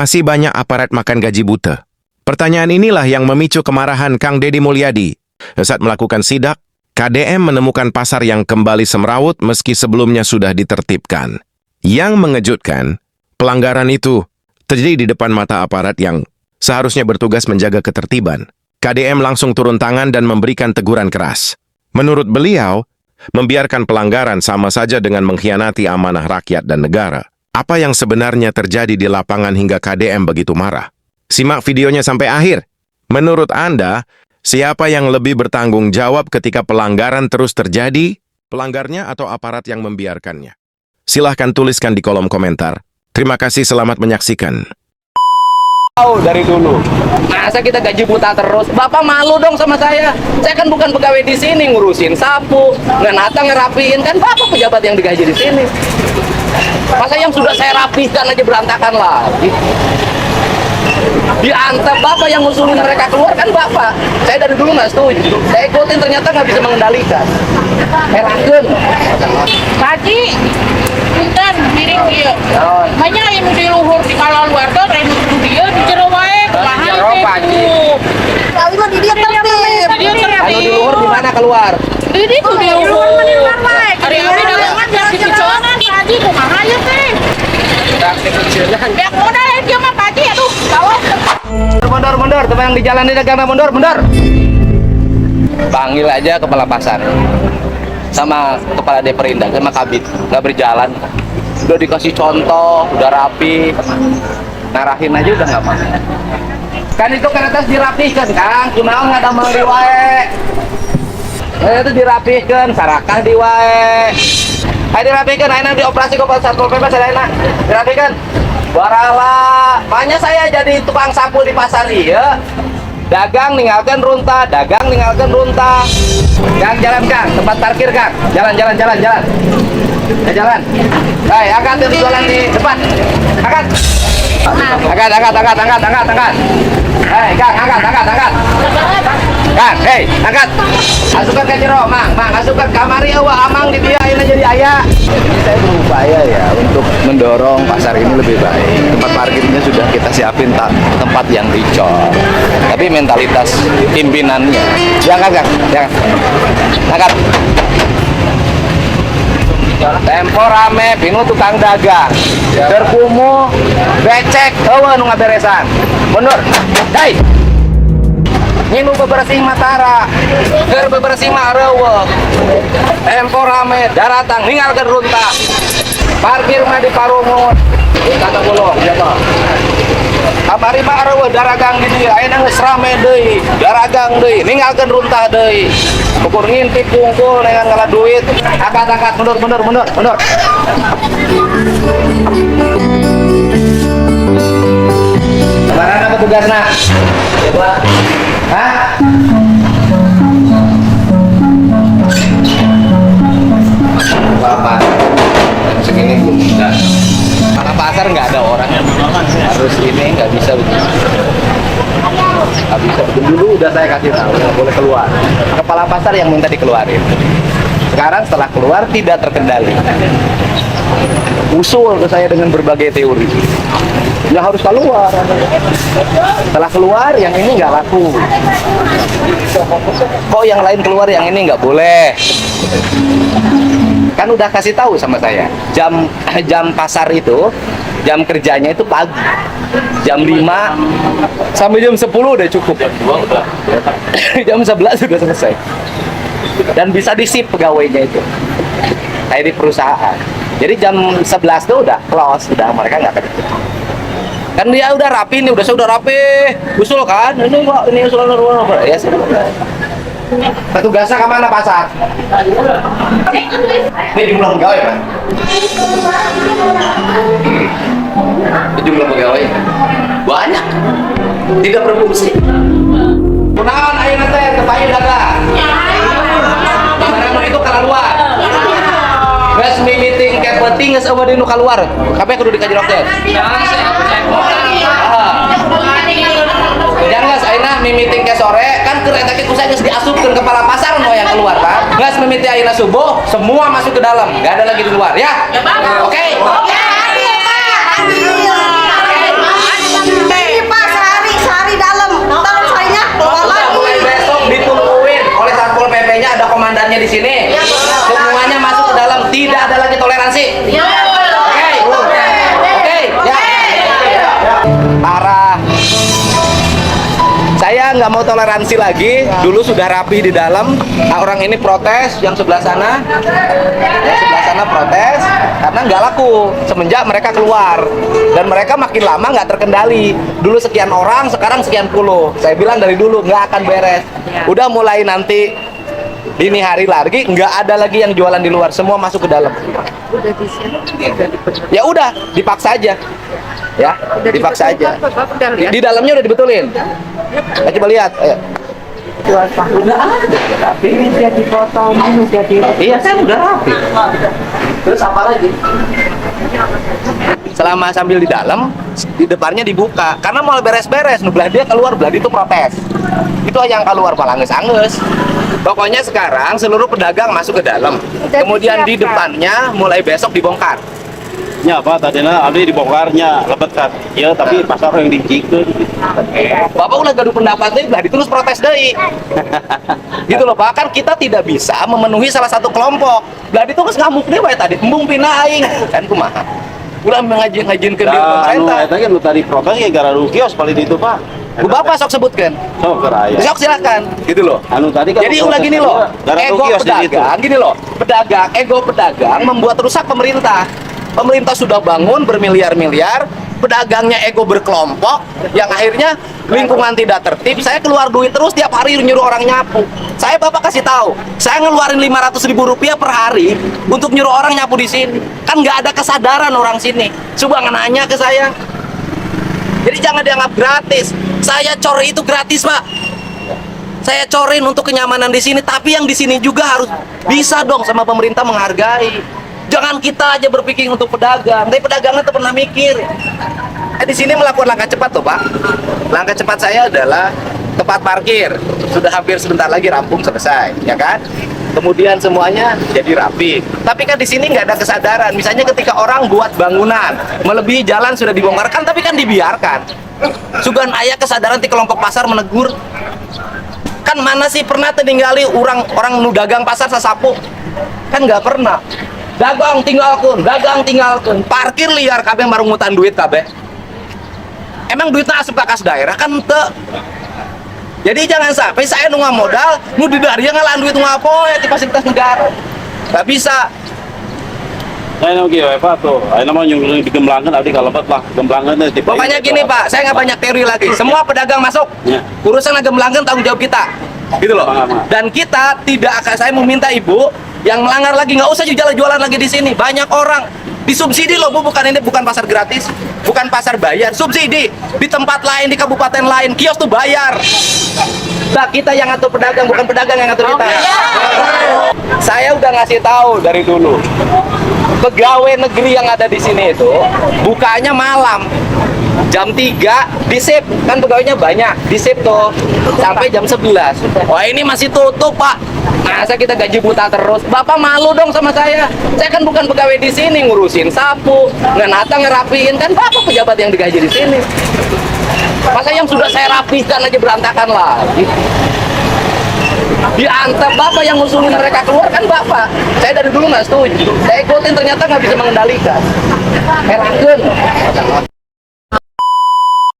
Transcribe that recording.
masih banyak aparat makan gaji buta. Pertanyaan inilah yang memicu kemarahan Kang Deddy Mulyadi. Saat melakukan sidak, KDM menemukan pasar yang kembali semrawut meski sebelumnya sudah ditertibkan. Yang mengejutkan, pelanggaran itu terjadi di depan mata aparat yang seharusnya bertugas menjaga ketertiban. KDM langsung turun tangan dan memberikan teguran keras. Menurut beliau, membiarkan pelanggaran sama saja dengan mengkhianati amanah rakyat dan negara. Apa yang sebenarnya terjadi di lapangan hingga KDM begitu marah? Simak videonya sampai akhir. Menurut Anda, siapa yang lebih bertanggung jawab ketika pelanggaran terus terjadi? Pelanggarnya atau aparat yang membiarkannya? Silahkan tuliskan di kolom komentar. Terima kasih, selamat menyaksikan. Dari dulu, masa kita gaji buta terus? Bapak malu dong sama saya. Saya kan bukan pegawai di sini ngurusin sapu, ngenata ngerapiin, kan Bapak pejabat yang digaji di sini. Masa yang sudah saya rapihkan aja berantakan lagi? Diantar Bapak yang ngusulin mereka keluar kan Bapak. Saya dari dulu nggak setuju. Saya ikutin ternyata nggak bisa mengendalikan. Herankan. Tadi, punten miring dia. Banyak yang di luhur di kalau luar tuh, renu dia di jero wae, bahan itu. Kali mah dia tertib. Anu di luhur di mana keluar? Di tuh di luhur. Hari-hari dagangan yang di kecoangan tadi kumaha ya teh. Biar modal dia mah pagi aduh, bawa. Mundur, teman yang di jalan di dagang mundur. Panggil aja kepala pasar sama kepala Deperindah sama kabit, nggak berjalan. Udah dikasih contoh, udah rapi, ngarahin aja udah nggak mau. Kan itu kan atas dirapihkan, Kang. Kunaon nggak ada meli wae. Itu dirapihkan, sarakah di wae. Ayo dirapihkan, ayo dioperasi ke Satpol PP sadayana. Dirapihkan. Barala, makanya saya jadi tukang sapu di pasar ya. Dagang ninggalkan runta, Kang, jalan Kang, tempat parkir Kang. Jalan. Ya, jalan. Hai, angkat yang jualan di depan. Angkat. Angkat. Hei, Kang, angkat. Kang, hei, angkat. Masukkan ke jero, Mang, masukkan kamari awak amang di dia ini jadi ayah. Jadi saya berupaya ya untuk mendorong pasar ini lebih baik. Tempat parkirnya sudah kita siapin tempat yang dicor. Tapi mentalitas pimpinannya. Jangan, Kang. Angkat. Tempo rame, pinu tukang dagang, terkumuh, becek, nu ngaberesan. Mundur, hei, nginu bebersih matara, bebersih marewe. Tempo rame, daratang, ninggalkan runta, parkir mah di parungut, kata gulung, siapa? Kamari mah arewe daragang di dieu, ayeuna geus rame deui, daragang deui, ninggalkeun runtah deui. Ukur ngintip pungkul dengan ngala duit. Angkat, mundur. Mana petugasna? Coba. Hah? Apa? Segini belum enggak. Karena pasar nggak ada orang, harus ini nggak bisa begitu. Nggak bisa begitu. Dulu udah saya kasih tahu nggak boleh keluar. Kepala pasar yang minta dikeluarin. Sekarang setelah keluar tidak terkendali. Usul ke saya dengan berbagai teori. Ya harus keluar. Setelah keluar yang ini nggak laku. Kok yang lain keluar yang ini nggak boleh? Kan udah kasih tahu sama saya jam pasar itu jam kerjanya itu pagi jam 5 sampai jam 10 udah cukup. Jam 11 sudah selesai dan bisa disip pegawainya itu kayak di perusahaan. Jadi jam 11 itu udah close, udah mereka nggak kerja. Kan dia udah rapi nih, udah rapi usul kan ini kok ini usulan ya sudah. Petugasnya ke mana pasar? Ini jumlah pegawai, Pak. Jumlah pegawai banyak, tidak berfungsi. Kunaon ayeuna teh kepayu dagang. Barang itu keluar. Geus meeting ke penting geus eueuh nu keluar. Kabeh kudu dikajrok teh. Jangan ayeuna mimiting ke sore kan kereta kita usah geus diasupkeun kepala pasar nu yang keluar kan. Geus mimiti ayeuna subuh semua masuk ke dalam, enggak ada lagi di luar ya. Oke. Saya nggak mau toleransi lagi. Dulu sudah rapi di dalam. Orang ini protes, yang sebelah sana protes karena nggak laku semenjak mereka keluar. Dan mereka makin lama nggak terkendali. Dulu sekian orang, sekarang sekian puluh. Saya bilang dari dulu nggak akan beres. Udah mulai nanti dini hari lagi nggak ada lagi yang jualan di luar, semua masuk ke dalam. Ya udah, dipaksa aja. Ya, dipaksa aja. Di dalamnya udah dibetulin. Nah, coba lihat. Ayo. Udah ada, rapi. Udah dipotong, udah di. Iya, kan udah rapi. Terus apa lagi? Selama sambil di dalam, di depannya dibuka. Karena mau beres-beres, belah dia keluar, belah itu protes. Itu yang keluar malah anges-anges. Pokoknya sekarang seluruh pedagang masuk ke dalam. Kemudian di depannya mulai besok dibongkar. Ya Pak, tadinya abdi dibongkarnya lebet kan. Ya, tapi pasar yang dijikeun. Bapak ulah gaduh pendapatnya, belah terus protes deui. Gitu loh Pak, kan kita tidak bisa memenuhi salah satu kelompok. Belah itu geus ngamuk deui wae tadi, embung pina aing. Kan kumaha? Ulah ngajin ke pemerintah. Eta kan tadi protes ya gara kios paling itu Pak. Bu Bapak sok sebutkan. Sok keraya. Sok silakan. Gitu loh. Tadi kan jadi ulah gini loh, ego pedagang, gini loh, ego pedagang membuat rusak pemerintah. Pemerintah sudah bangun bermiliar-miliar, pedagangnya ego berkelompok, yang akhirnya lingkungan tidak tertib. Saya keluar duit terus tiap hari nyuruh orang nyapu. Saya Bapak kasih tahu, saya ngeluarin 500.000 rupiah per hari untuk nyuruh orang nyapu di sini. Kan nggak ada kesadaran orang sini. Coba nanya ke saya. Jadi jangan dianggap gratis. Saya cori itu gratis Pak. Saya corin untuk kenyamanan di sini, tapi yang di sini juga harus bisa dong sama pemerintah menghargai. Jangan kita aja berpikir untuk pedagang, tapi pedagangnya tuh pernah mikir. Di sini melakukan langkah cepat tuh Pak. Langkah cepat saya adalah tempat parkir. Sudah hampir sebentar lagi rampung selesai, ya kan? Kemudian semuanya jadi rapi. Tapi kan di sini nggak ada kesadaran. Misalnya ketika orang buat bangunan, melebihi jalan sudah dibongkarkan, tapi kan dibiarkan. Sugan ayah kesadaran di kelompok pasar menegur. Kan mana sih pernah tertinggali orang nu dagang pasar sasapu? Kan nggak pernah. Dagang tinggalkan, parkir liar kabeh marungutan duit kabeh. Emang duitnya asup kas daerah kan ente. Jadi jangan sampai saya nunggu modal, nu di dari ngalaan duit ngapoe di fasilitas negara. Gak bisa. Saya oke Pak tuh. Ayo nama yang digemblangkan abdi kalebet lah. Gemblangkan di. Pokoknya gini Pak, saya nggak banyak teori lagi. Semua pedagang masuk. Ya. Urusan gemblangkan tanggung jawab kita. Gitu loh. Dan kita tidak akan, saya meminta Ibu yang melanggar lagi nggak usah jualan lagi di sini. Banyak orang disubsidi loh Bu, bukan ini bukan pasar gratis, bukan pasar bayar, subsidi. Di tempat lain, di kabupaten lain, kios tuh bayar. Nah, kita yang ngatur pedagang, bukan pedagang yang ngatur kita. Saya udah ngasih tahu dari dulu. Pegawai negeri yang ada di sini itu bukanya malam. Jam 3 di shift, kan pegawainya banyak, di shift tuh sampai jam 11. Wah ini masih tutup Pak. Masa kita gaji buta terus? Bapak malu dong sama saya. Saya kan bukan pegawai di sini ngurusin sapu, ngenata ngerapiin, kan Bapak pejabat yang digaji di sini. Masa yang sudah saya rapihkan aja berantakan lagi. Diantep Bapak yang ngusulin mereka keluar kan Bapak. Saya dari dulu nggak setuju. Saya ikutin ternyata nggak bisa mengendalikan. Herankan.